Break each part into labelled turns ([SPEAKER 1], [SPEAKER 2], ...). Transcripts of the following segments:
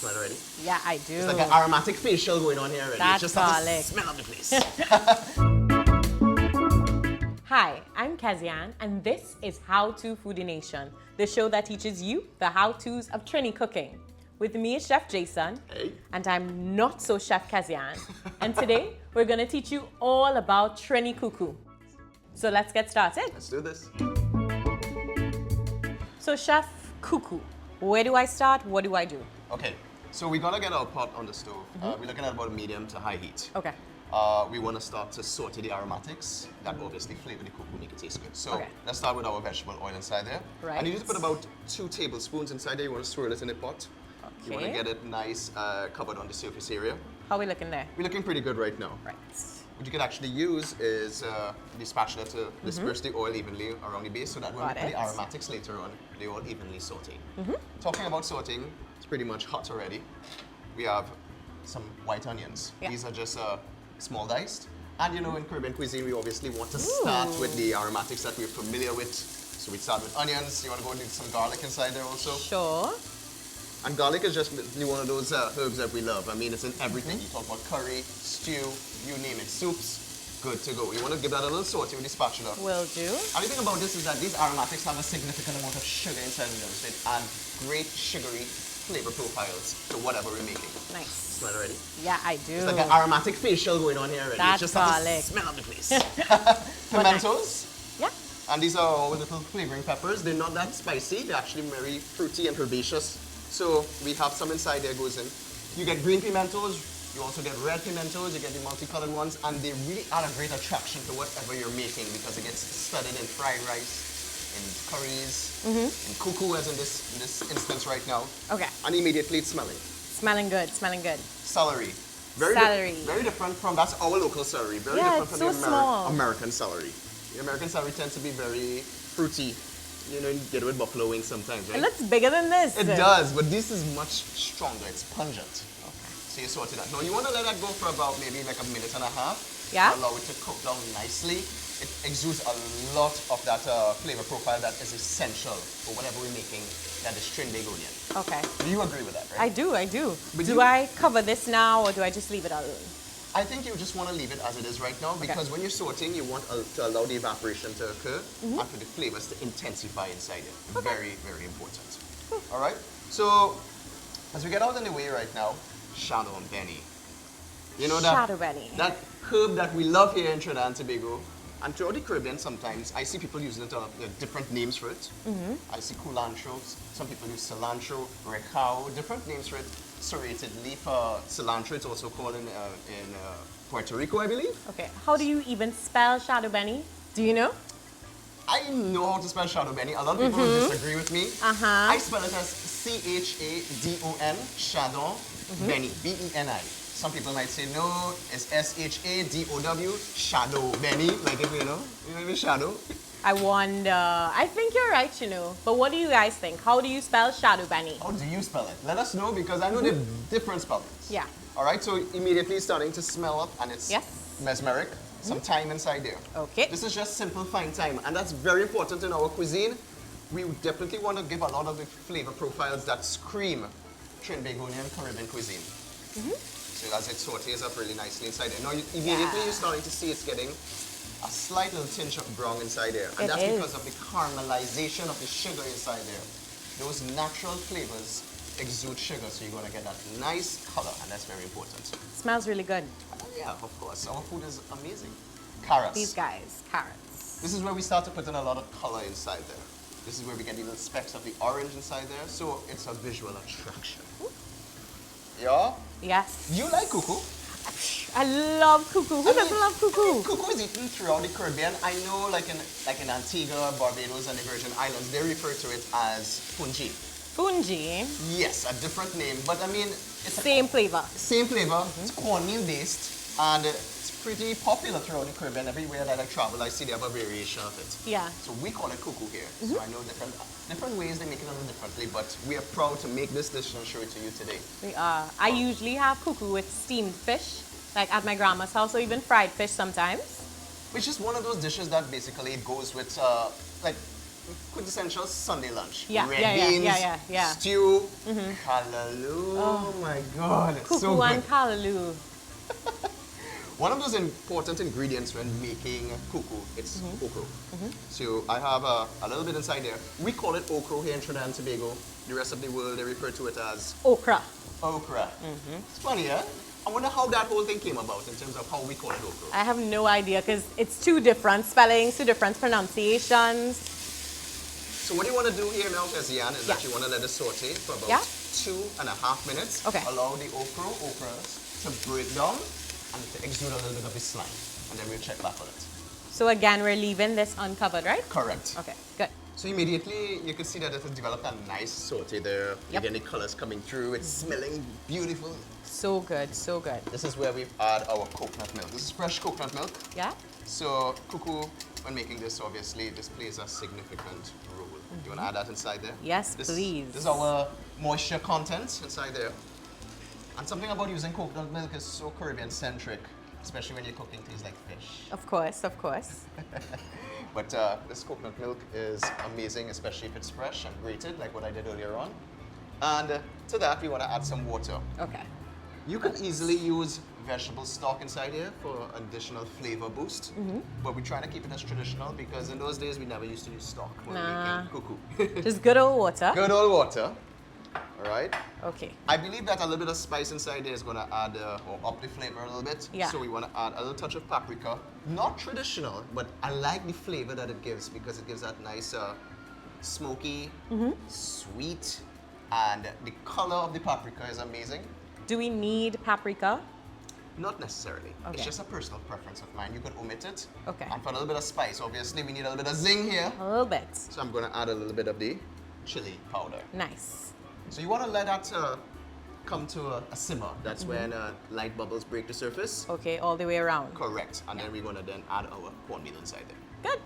[SPEAKER 1] Smell already?
[SPEAKER 2] Yeah, I do.
[SPEAKER 1] It's like an aromatic facial going on here already.
[SPEAKER 2] That's
[SPEAKER 1] Just
[SPEAKER 2] garlic.
[SPEAKER 1] have to smell of the place.
[SPEAKER 2] Hi, I'm Kezzianne, and this is How To Foodie Nation, the show that teaches you the how-tos of Trini cooking. With me is Chef Jason,
[SPEAKER 1] Hey.
[SPEAKER 2] and I'm not so Chef Kezzianne. And today, we're gonna teach you all about Trini Coo Coo. So let's get started.
[SPEAKER 1] Let's do this.
[SPEAKER 2] So Chef Coo Coo, where do I start? What do I do?
[SPEAKER 1] Okay, so we're gonna get our pot on the stove. We're looking at about a medium to high heat.
[SPEAKER 2] Okay.
[SPEAKER 1] We want to start to saute the aromatics that obviously flavor the cocoa, make it taste good. So
[SPEAKER 2] Okay.
[SPEAKER 1] let's start with our vegetable oil inside there.
[SPEAKER 2] Right.
[SPEAKER 1] I need you to put about 2 tablespoons inside there. You want to swirl it in the pot. You want to
[SPEAKER 2] Okay.
[SPEAKER 1] get it nice covered on the surface area.
[SPEAKER 2] How are we looking there?
[SPEAKER 1] We're looking pretty good right now.
[SPEAKER 2] Right.
[SPEAKER 1] What you can actually use is the spatula to disperse the oil evenly around the base so that when we
[SPEAKER 2] Got
[SPEAKER 1] put the
[SPEAKER 2] it.
[SPEAKER 1] aromatics later on, they all evenly saute. Talking about sauteing, it's pretty much hot already. We have some white onions.
[SPEAKER 2] Yeah.
[SPEAKER 1] These are just small diced. And you know, in Caribbean cuisine, we obviously want to start with the aromatics that we're familiar with. So we start with onions. You want to go and do some garlic inside there also.
[SPEAKER 2] Sure.
[SPEAKER 1] And garlic is just one of those herbs that we love. I mean, it's in everything. You talk about curry, stew, you name it, soups, good to go. You want to give that a little saute with the spatula.
[SPEAKER 2] Will do.
[SPEAKER 1] And the thing about this is that these aromatics have a significant amount of sugar inside of them, so it adds great sugary flavor profiles to whatever we're making.
[SPEAKER 2] Nice.
[SPEAKER 1] Smell already?
[SPEAKER 2] Yeah, I do.
[SPEAKER 1] It's like an aromatic facial going on here already.
[SPEAKER 2] That's
[SPEAKER 1] Just have
[SPEAKER 2] garlic.
[SPEAKER 1] the smell of the place. Pimentos.
[SPEAKER 2] Yeah.
[SPEAKER 1] And these are our little flavoring peppers. They're not that spicy. They're actually very fruity and herbaceous. So we have some inside there goes in. You get green pimentos. You also get red pimentos. You get the multicolored ones. And they really add a great attraction to whatever you're making because it gets studded in fried rice, in curries, in cuckoo as in this instance right now.
[SPEAKER 2] Okay.
[SPEAKER 1] And immediately it's smelling.
[SPEAKER 2] Smelling good, smelling good.
[SPEAKER 1] Celery. Very
[SPEAKER 2] Celery.
[SPEAKER 1] Very different from, that's our local celery. Very
[SPEAKER 2] Yeah,
[SPEAKER 1] different
[SPEAKER 2] it's
[SPEAKER 1] from
[SPEAKER 2] so
[SPEAKER 1] the
[SPEAKER 2] small.
[SPEAKER 1] American celery. The American celery tends to be very fruity. You know, you get it with buffalo wings sometimes, right?
[SPEAKER 2] It looks bigger than this.
[SPEAKER 1] It does, but this is much stronger. It's pungent.
[SPEAKER 2] Okay.
[SPEAKER 1] So you saute that. Now you want to let that go for about maybe like a minute and a half.
[SPEAKER 2] Yeah.
[SPEAKER 1] Allow it to cook down nicely. It exudes a lot of that flavor profile that is essential for whatever we're making that is Trinbagonian.
[SPEAKER 2] Okay.
[SPEAKER 1] Do you agree with that,
[SPEAKER 2] I
[SPEAKER 1] right?
[SPEAKER 2] do, I do.
[SPEAKER 1] But
[SPEAKER 2] Do
[SPEAKER 1] you-
[SPEAKER 2] I cover this now or do I just leave it alone?
[SPEAKER 1] I think you just want to leave it as it is right now because when you're sauteing, you want to allow the evaporation to occur and for the flavors to intensify inside it. Very, very important. All right? So, as we get out in the way right now, Chadon Beni. You know that,
[SPEAKER 2] Chadon Beni.
[SPEAKER 1] that herb that we love here in Trinidad and Tobago, and throughout the Caribbean sometimes, I see people using it, different names for it. I see culantro, some people use cilantro, recao, different names for it. Serrated leaf cilantro, it's also called in Puerto Rico, I believe.
[SPEAKER 2] Okay. How do you even spell Chadon Beni? Do you know?
[SPEAKER 1] I know how to spell Chadon Beni. A lot of people will disagree with me. I spell it as C-H-A-D-O-N, Chadon Beni, B-E-N-I. Some people might say no, it's S-H-A-D-O-W, Shadow Beni, like if you know shadow.
[SPEAKER 2] I wonder. I think you're right, you know. But what do you guys think? How do you spell Chadon Beni?
[SPEAKER 1] How do you spell it? Let us know because I know there are different spellings.
[SPEAKER 2] Yeah.
[SPEAKER 1] All right, so immediately it's starting to smell up and it's
[SPEAKER 2] Yes.
[SPEAKER 1] mesmeric. Some thyme inside there.
[SPEAKER 2] Okay.
[SPEAKER 1] This is just simple fine thyme, and that's very important in our cuisine. We definitely want to give a lot of the flavor profiles that scream Trinbagonian Caribbean cuisine. So as it sautés up really nicely inside there. Now, immediately you're starting to see it's getting a slight little tinge of brown inside there. And
[SPEAKER 2] It
[SPEAKER 1] that's
[SPEAKER 2] is.
[SPEAKER 1] because of the caramelization of the sugar inside there. Those natural flavors exude sugar, so you're going to get that nice color, and that's very important.
[SPEAKER 2] Smells really good.
[SPEAKER 1] Yeah, of course. Our food is amazing. Carrots.
[SPEAKER 2] These guys, carrots.
[SPEAKER 1] This is where we start to put in a lot of color inside there. This is where we get the little specks of the orange inside there, so it's a visual attraction. Yeah?
[SPEAKER 2] Yes.
[SPEAKER 1] You like cuckoo?
[SPEAKER 2] I love Coo Coo. Who doesn't love Coo Coo?
[SPEAKER 1] Cuckoo is eaten throughout the Caribbean. I know like in Antigua, Barbados, and the Virgin Islands, they refer to it as fungi.
[SPEAKER 2] Fungi.
[SPEAKER 1] Yes, a different name, but I mean, it's
[SPEAKER 2] Same flavor.
[SPEAKER 1] same flavor. It's cornmeal based, and it's pretty popular throughout the Caribbean. Everywhere that I travel, I see they have a variation of it.
[SPEAKER 2] Yeah.
[SPEAKER 1] So we call it cuckoo here. So I know different ways they make it a little differently, but we are proud to make this dish and show it to you today.
[SPEAKER 2] We are. I usually have Coo Coo with steamed fish, like at my grandma's house, or even fried fish sometimes.
[SPEAKER 1] Which is one of those dishes that basically goes with like quintessential Sunday lunch.
[SPEAKER 2] Yeah,
[SPEAKER 1] Red
[SPEAKER 2] yeah,
[SPEAKER 1] beans,
[SPEAKER 2] yeah.
[SPEAKER 1] stew, callaloo. Oh my God, it's so
[SPEAKER 2] Cuckoo
[SPEAKER 1] good.
[SPEAKER 2] and callaloo.
[SPEAKER 1] One of those important ingredients when making cuckoo, it's okra. So I have a little bit inside there. We call it okra here in Trinidad and Tobago. The rest of the world, they refer to it as
[SPEAKER 2] Okra.
[SPEAKER 1] okra. It's funny, eh? I wonder how that whole thing came about in terms of how we call it okra.
[SPEAKER 2] I have no idea because it's two different spellings, two different pronunciations.
[SPEAKER 1] So what you want to do here now, Kezzianne, is that you want to let it saute for about 2.5 minutes.
[SPEAKER 2] Okay.
[SPEAKER 1] Allow the okras to break down and to exude a little bit of the slime. And then we'll check back on it.
[SPEAKER 2] So again, we're leaving this uncovered, right?
[SPEAKER 1] Correct.
[SPEAKER 2] Okay, good.
[SPEAKER 1] So immediately you can see that it has developed a nice saute there. You get the colors coming through. It's smelling beautiful.
[SPEAKER 2] So good, so good.
[SPEAKER 1] This is where we've added our coconut milk. This is fresh coconut milk.
[SPEAKER 2] Yeah?
[SPEAKER 1] So cuckoo, when making this, obviously, this plays a significant role. You want to add that inside there?
[SPEAKER 2] Yes, please.
[SPEAKER 1] This is our moisture content inside there. And something about using coconut milk is so Caribbean-centric, especially when you're cooking things like fish.
[SPEAKER 2] Of course, of course.
[SPEAKER 1] But this coconut milk is amazing, especially if it's fresh and grated, like what I did earlier on. And to that, we want to add some water.
[SPEAKER 2] Okay.
[SPEAKER 1] You could easily use vegetable stock inside here for additional flavor boost. But we're trying to keep it as traditional because in those days, we never used to use stock when making cuckoo.
[SPEAKER 2] Just good old water.
[SPEAKER 1] Good old water. All right.
[SPEAKER 2] Okay.
[SPEAKER 1] I believe that a little bit of spice inside there is going to add or up the flavor a little bit.
[SPEAKER 2] Yeah.
[SPEAKER 1] So we want to add a little touch of paprika. Not traditional, but I like the flavor that it gives because it gives that nice smoky, sweet, and the color of the paprika is amazing.
[SPEAKER 2] Do we need paprika?
[SPEAKER 1] Not necessarily.
[SPEAKER 2] Okay.
[SPEAKER 1] It's just a personal preference of mine. You could omit it.
[SPEAKER 2] Okay.
[SPEAKER 1] And for a little bit of spice, obviously, we need a little bit of zing here.
[SPEAKER 2] A little bit.
[SPEAKER 1] So I'm going to add a little bit of the chili powder.
[SPEAKER 2] Nice.
[SPEAKER 1] So you want to let that come to a simmer. That's when light bubbles break the surface.
[SPEAKER 2] Okay, all the way around.
[SPEAKER 1] Correct. And then we're going to then add our cornmeal inside there.
[SPEAKER 2] Good.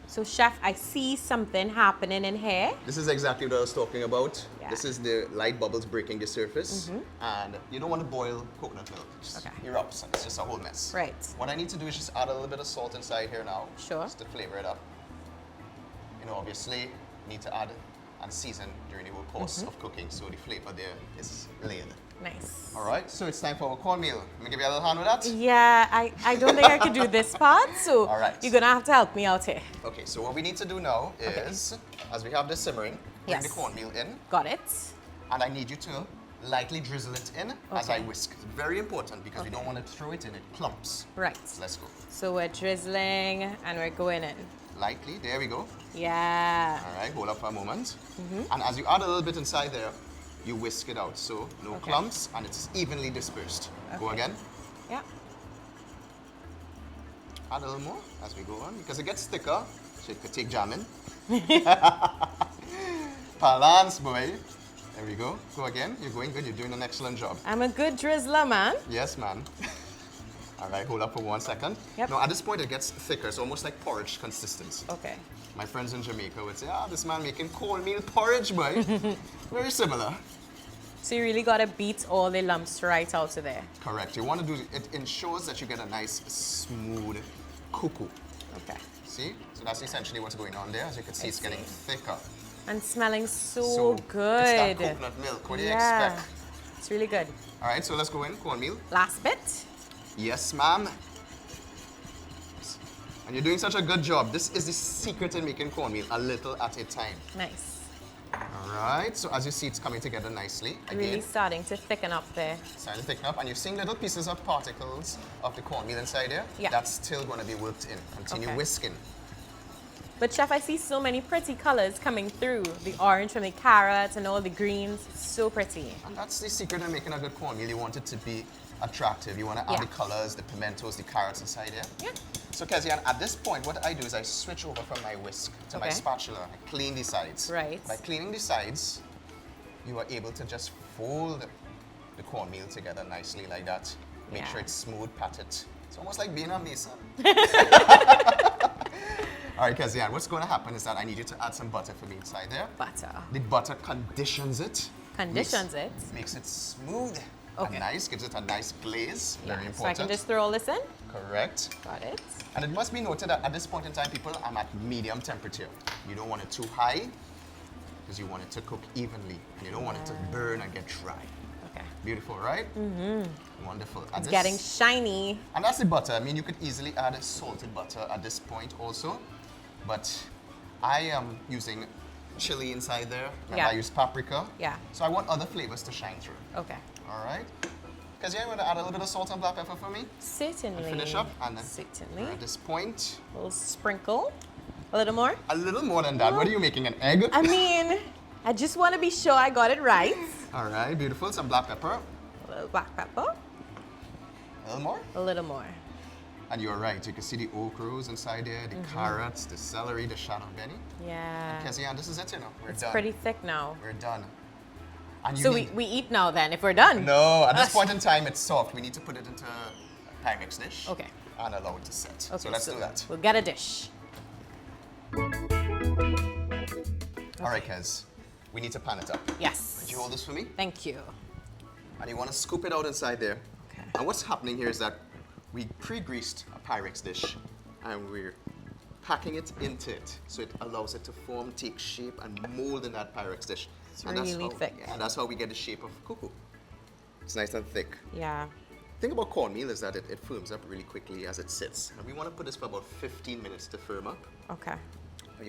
[SPEAKER 2] So chef, I see something happening in here.
[SPEAKER 1] This is exactly what I was talking about.
[SPEAKER 2] Yeah.
[SPEAKER 1] This is the light bubbles breaking the surface. And you don't want to boil coconut milk. It just erupts and it's just a whole mess.
[SPEAKER 2] Right.
[SPEAKER 1] What I need to do is just add a little bit of salt inside here now.
[SPEAKER 2] Sure.
[SPEAKER 1] Just to flavor it up. You know, obviously, you need to add and season during the whole course of cooking, so the flavor there is layered.
[SPEAKER 2] Nice.
[SPEAKER 1] All right, so it's time for our cornmeal. Let me give you a little hand with that.
[SPEAKER 2] Yeah, I don't think I could do this part, so
[SPEAKER 1] All right.
[SPEAKER 2] you're gonna have to help me out here.
[SPEAKER 1] Okay, so what we need to do now is, as we have this simmering, bring the cornmeal in,
[SPEAKER 2] Got it.
[SPEAKER 1] and I need you to lightly drizzle it in as I whisk. It's very important because we don't want to throw it in, it clumps.
[SPEAKER 2] Right.
[SPEAKER 1] So let's go.
[SPEAKER 2] So we're drizzling and we're going in.
[SPEAKER 1] Lightly, there we go.
[SPEAKER 2] Yeah.
[SPEAKER 1] All right, hold up for a moment. And as you add a little bit inside there, you whisk it out. So no clumps and it's evenly dispersed. Go again.
[SPEAKER 2] Yeah.
[SPEAKER 1] Add a little more as we go on because it gets thicker, so it could take jamming. Balance, boy. There we go. Go again. You're going good. You're doing an excellent job.
[SPEAKER 2] I'm a good drizzler, man.
[SPEAKER 1] Yes, man. All right, hold up for 1 second.
[SPEAKER 2] Yep.
[SPEAKER 1] Now, at this point, it gets thicker. It's almost like porridge consistency.
[SPEAKER 2] Okay.
[SPEAKER 1] My friends in Jamaica would say, this man making cornmeal porridge, boy. Very similar.
[SPEAKER 2] So you really gotta beat all the lumps right out of there.
[SPEAKER 1] Correct. You want to do it ensures that you get a nice, smooth cuckoo.
[SPEAKER 2] Okay.
[SPEAKER 1] See? So that's essentially what's going on there. As you can see, it's getting thicker.
[SPEAKER 2] And smelling so good.
[SPEAKER 1] It's that coconut milk. What do you expect?
[SPEAKER 2] It's really good.
[SPEAKER 1] All right, so let's go in. Cornmeal.
[SPEAKER 2] Last bit.
[SPEAKER 1] Yes, ma'am. And you're doing such a good job. This is the secret in making cornmeal, a little at a time.
[SPEAKER 2] Nice.
[SPEAKER 1] All right, so as you see, it's coming together nicely. Again,
[SPEAKER 2] Really starting to thicken up there.
[SPEAKER 1] starting to thicken up, and you're seeing little pieces of particles of the cornmeal inside there.
[SPEAKER 2] Yeah.
[SPEAKER 1] That's still going to be worked in. Continue whisking.
[SPEAKER 2] But chef, I see so many pretty colors coming through. The orange from the carrots and all the greens. So pretty.
[SPEAKER 1] And that's the secret in making a good cornmeal. You want it to be attractive. You want to add the colors, the pimentos, the carrots inside there.
[SPEAKER 2] Yeah.
[SPEAKER 1] So Kezzianne, at this point, what I do is I switch over from my whisk to my spatula. I clean the sides.
[SPEAKER 2] Right.
[SPEAKER 1] By cleaning the sides, you are able to just fold the cornmeal together nicely like that. Make sure it's smooth, pat it. It's almost like being a mason. All right, Kezzianne, what's going to happen is that I need you to add some butter for me inside there.
[SPEAKER 2] Butter.
[SPEAKER 1] The butter conditions it.
[SPEAKER 2] Conditions it.
[SPEAKER 1] Makes it smooth.
[SPEAKER 2] Okay.
[SPEAKER 1] Nice, gives it a nice glaze.
[SPEAKER 2] Yeah.
[SPEAKER 1] Very
[SPEAKER 2] So
[SPEAKER 1] important.
[SPEAKER 2] I can just throw all this in?
[SPEAKER 1] Correct.
[SPEAKER 2] Got it.
[SPEAKER 1] And it must be noted that at this point in time, people, I'm at medium temperature. You don't want it too high because you want it to cook evenly and you don't want it to burn and get dry.
[SPEAKER 2] Okay.
[SPEAKER 1] Beautiful, right? Wonderful. And
[SPEAKER 2] It's getting shiny.
[SPEAKER 1] And that's the butter. I mean, you could easily add salted butter at this point also, but I am using chili inside there. And
[SPEAKER 2] Yeah.
[SPEAKER 1] I use paprika.
[SPEAKER 2] Yeah.
[SPEAKER 1] So I want other flavors to shine through.
[SPEAKER 2] Okay.
[SPEAKER 1] All right. Because you want to add a little bit of salt and black pepper for me?
[SPEAKER 2] Certainly.
[SPEAKER 1] And finish up. And then
[SPEAKER 2] Certainly.
[SPEAKER 1] at this point,
[SPEAKER 2] A little sprinkle. A little more?
[SPEAKER 1] a little more than that. What are you making, an egg?
[SPEAKER 2] I mean, I just want to be sure I got it right.
[SPEAKER 1] All right, beautiful. Some black pepper.
[SPEAKER 2] A little black pepper.
[SPEAKER 1] A little more.
[SPEAKER 2] A little more.
[SPEAKER 1] And you're right. You can see the Ochros inside there, the carrots, the celery, the Chadon Beni.
[SPEAKER 2] Yeah.
[SPEAKER 1] Kezzianne, this is it, you know. We're
[SPEAKER 2] It's
[SPEAKER 1] done.
[SPEAKER 2] pretty thick now.
[SPEAKER 1] We're done. And you
[SPEAKER 2] So
[SPEAKER 1] need-
[SPEAKER 2] we eat now then, if we're done?
[SPEAKER 1] No, at this point in time, it's soft. We need to put it into a Pyrex dish.
[SPEAKER 2] Okay.
[SPEAKER 1] And allow it to set.
[SPEAKER 2] Okay,
[SPEAKER 1] So let's do that.
[SPEAKER 2] We'll get a dish.
[SPEAKER 1] All right, Kez. We need to pan it up.
[SPEAKER 2] Yes.
[SPEAKER 1] Would you hold this for me?
[SPEAKER 2] Thank you.
[SPEAKER 1] And you want to scoop it out inside there.
[SPEAKER 2] Okay.
[SPEAKER 1] And what's happening here is that we pre-greased a Pyrex dish and we're packing it into it so it allows it to form, take shape, and mold in that Pyrex dish.
[SPEAKER 2] It's
[SPEAKER 1] And that's
[SPEAKER 2] really
[SPEAKER 1] how,
[SPEAKER 2] thick.
[SPEAKER 1] Yeah, that's how we get the shape of coo coo. It's nice and thick.
[SPEAKER 2] Yeah.
[SPEAKER 1] The thing about cornmeal is that it firms up really quickly as it sits. And we want to put this for about 15 minutes to firm up.
[SPEAKER 2] Okay.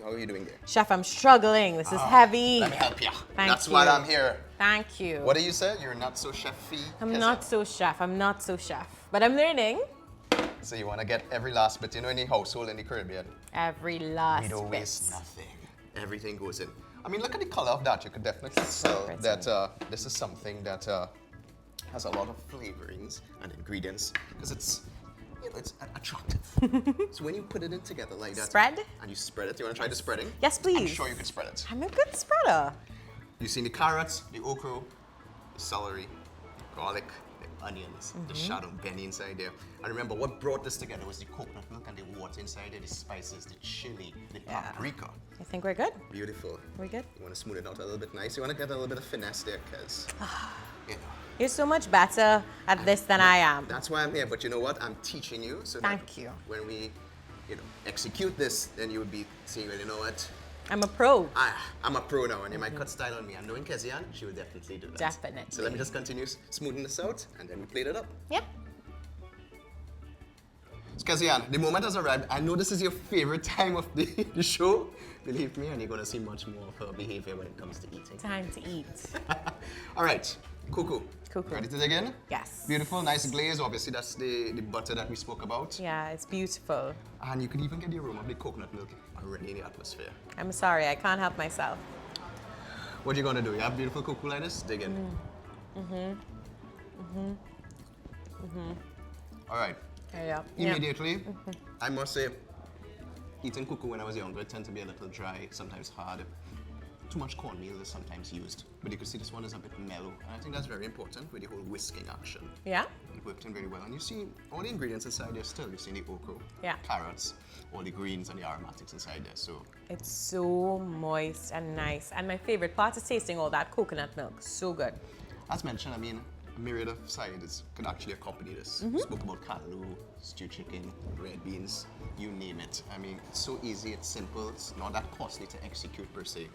[SPEAKER 1] How are you doing there?
[SPEAKER 2] Chef, I'm struggling. This is heavy.
[SPEAKER 1] Let me help you.
[SPEAKER 2] Thank
[SPEAKER 1] That's
[SPEAKER 2] you.
[SPEAKER 1] why I'm here.
[SPEAKER 2] Thank you.
[SPEAKER 1] What do you say? You're not so chef-y?
[SPEAKER 2] I'm
[SPEAKER 1] Kezia?
[SPEAKER 2] not so chef. I'm not so chef. But I'm learning.
[SPEAKER 1] So you want to get every last bit, you know, in the household in the Caribbean.
[SPEAKER 2] Every last
[SPEAKER 1] We don't
[SPEAKER 2] bit.
[SPEAKER 1] waste nothing. Everything goes in. I mean, look at the color of that. You could definitely tell
[SPEAKER 2] pretty.
[SPEAKER 1] that this is something that has a lot of flavorings and ingredients because it's, you know, it's attractive. So when you put it in together like that,
[SPEAKER 2] Spread?
[SPEAKER 1] and you spread it, you want to try the spreading?
[SPEAKER 2] Yes, please.
[SPEAKER 1] I'm sure you could spread it.
[SPEAKER 2] I'm a good spreader.
[SPEAKER 1] You see the carrots, the okra, the celery, garlic, the onions, the Chadon Beni inside there. And remember, what brought this together was the coconut milk and the water inside there, the spices, the chili, the paprika.
[SPEAKER 2] I think we're good.
[SPEAKER 1] Beautiful.
[SPEAKER 2] We're good.
[SPEAKER 1] You want to smooth it out a little bit nice. You want to get a little bit of finesse there, because, you know.
[SPEAKER 2] You're so much better at this than I am.
[SPEAKER 1] That's why I'm here. But you know what? I'm teaching you. So
[SPEAKER 2] Thank
[SPEAKER 1] that
[SPEAKER 2] you.
[SPEAKER 1] when we, you know, execute this, then you would be saying, well, you know what?
[SPEAKER 2] I'm a pro.
[SPEAKER 1] I'm a pro now, and you might cut style on me. And knowing Kezzianne, she would definitely do that.
[SPEAKER 2] Definitely.
[SPEAKER 1] So let me just continue smoothing this out, and then we plate it up.
[SPEAKER 2] Yeah.
[SPEAKER 1] So Kezzianne, the moment has arrived. I know this is your favorite time of the show. Believe me, and you're going to see much more of her behavior when it comes to eating.
[SPEAKER 2] Time to eat.
[SPEAKER 1] All right, Coo Coo.
[SPEAKER 2] Coo Coo.
[SPEAKER 1] Ready to dig in?
[SPEAKER 2] Yes.
[SPEAKER 1] Beautiful, nice glaze. Obviously, that's the butter that we spoke about.
[SPEAKER 2] Yeah, it's beautiful.
[SPEAKER 1] And you can even get the aroma of the coconut milk already in the atmosphere.
[SPEAKER 2] I'm sorry, I can't help myself.
[SPEAKER 1] What are you going to do? You have beautiful Coo Coo like this? Dig in. All right.
[SPEAKER 2] Yeah.
[SPEAKER 1] Immediately, I must say, eating Coo Coo when I was younger tended to be a little dry, sometimes hard. Too much cornmeal is sometimes used. But you can see this one is a bit mellow. And I think that's very important with the whole whisking action.
[SPEAKER 2] Yeah?
[SPEAKER 1] It worked in very well. And you see all the ingredients inside there still. You see the okra,
[SPEAKER 2] Yeah.
[SPEAKER 1] carrots, all the greens and the aromatics inside there. So
[SPEAKER 2] It's so moist and nice. And my favorite part is tasting all that coconut milk. So good.
[SPEAKER 1] as mentioned, I mean, a myriad of sides could actually accompany this. We spoke about callaloo, stewed chicken, red beans, you name it. I mean, it's so easy, it's simple, it's not that costly to execute per se.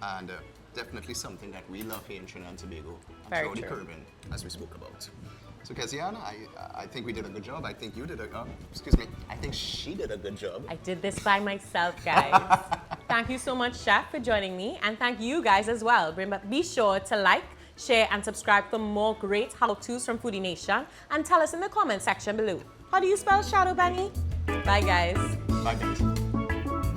[SPEAKER 1] And definitely something that we love here in Trinidad and Tobago and
[SPEAKER 2] Very
[SPEAKER 1] throughout the
[SPEAKER 2] true.
[SPEAKER 1] Caribbean, as we spoke about. So Kezzianne, I think we did a good job. I think you did excuse me, I think she did a good job.
[SPEAKER 2] I did this by myself, guys. Thank you so much, Chef, for joining me. And thank you guys as well. Be sure to like, share, and subscribe for more great how-tos from Foodie Nation. And tell us in the comment section below, how do you spell Chadon Beni? Bye, guys.
[SPEAKER 1] Bye guys.